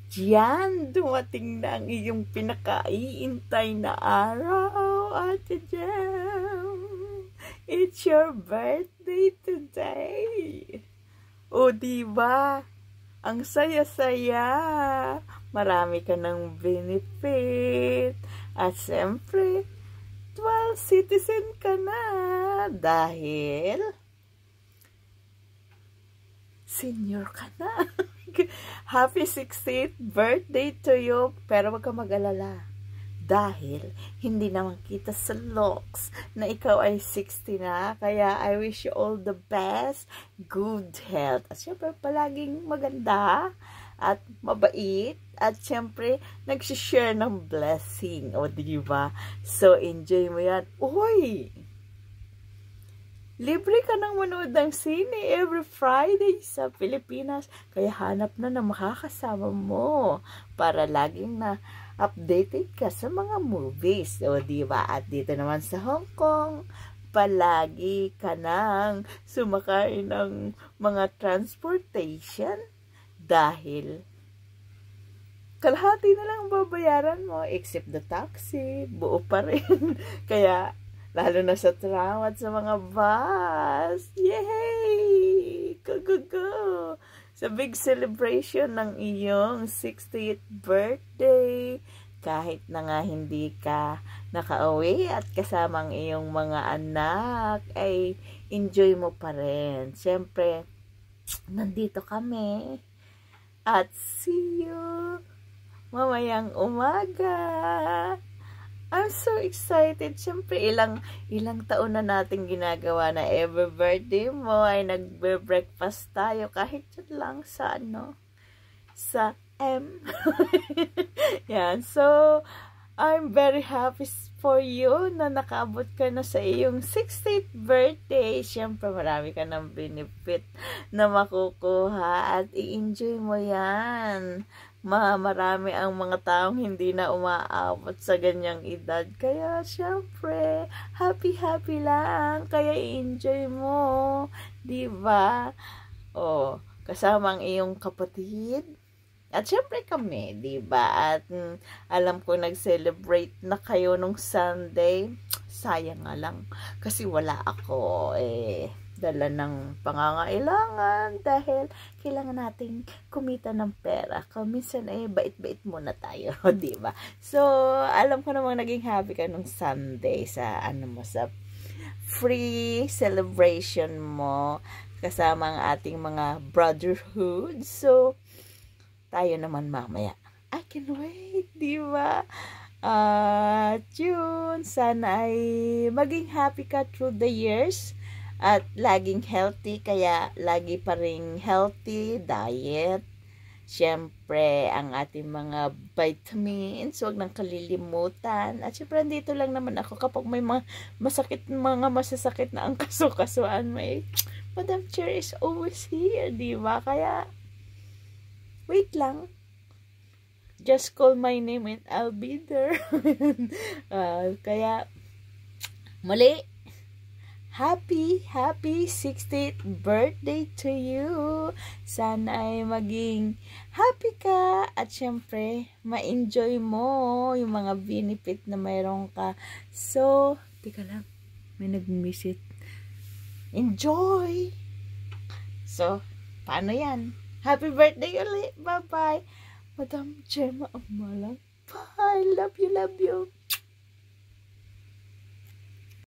Diyan, dumating na ang iyong pinakaiintay na araw, Ate Jem. It's your birthday today. O, diba? Ang saya-saya. Marami ka ng benefit. At siyempre, 12 citizen ka na. Dahil senior ka na. Happy 16th birthday to you. Pero wag ka mag-alala. Dahil hindi naman kita sa looks na ikaw ay 60 na. Kaya I wish you all the best. Good health. At syempre palaging maganda. At mabait. At syempre nagsishare ng blessing. O diba? So enjoy mo yan. Uy! Libre ka nang manood ng sine every Friday sa Pilipinas. Kaya hanap na ng makakasama mo para laging na updated ka sa mga movies. O diba? At dito naman sa Hong Kong, palagi ka nang sumakay ng mga transportation dahil kalahati na lang babayaran mo except the taxi. Buo pa rin. Kaya lalo na sa tram at sa mga bus. Yay! Go, go, go! Sa big celebration ng iyong 60th birthday. Kahit na nga hindi ka nakauwi at kasamang iyong mga anak, ay enjoy mo pa rin. Siyempre, nandito kami. At see you mamayang umaga. I'm so excited. Siyempre, ilang taon na natin ginagawa na every birthday mo ay nagbe-breakfast tayo kahit yun lang sa sa M. Yan. So, I'm very happy for you na nakaabot ka na sa iyong 60th birthday. Siyempre, marami ka ng benefit na makukuha at i-enjoy mo yan. Marami ang mga taong hindi na umaabot sa ganyang edad. Kaya, syempre, happy lang. Kaya, i-enjoy mo. Diba? O, kasama ang iyong kapatid. At syempre kami, diba? At alam ko nag-celebrate na kayo nung Sunday. Sayang nga lang. Kasi wala ako. Dala ng pangangailangan dahil kailangan nating kumita ng pera. Kung minsan bait-bait muna tayo, di ba? So, alam ko namang naging happy ka nung Sunday sa sa free celebration mo kasama ang ating mga brotherhood. So, tayo naman mamaya. I can wait, di ba? Yun, sana ay maging happy ka through the years. At laging healthy, kaya lagi pa ring healthy diet. Siyempre, ang ating mga vitamins, huwag nang kalilimutan. At siyempre, dito lang naman ako kapag may mga masasakit na ang kasukasuan. Madam Chair is always here, di ba? Kaya, wait lang. Just call my name and I'll be there. Kaya, muli, Happy 60th birthday to you. Sana ay maging happy ka at syempre ma-enjoy mo yung mga benefit na mayroon ka. So, tika lang, may nag-visit. Enjoy! So, paano yan? Happy birthday ulit. Bye-bye. Madam Gemma Amalang. Bye. Love you, love you.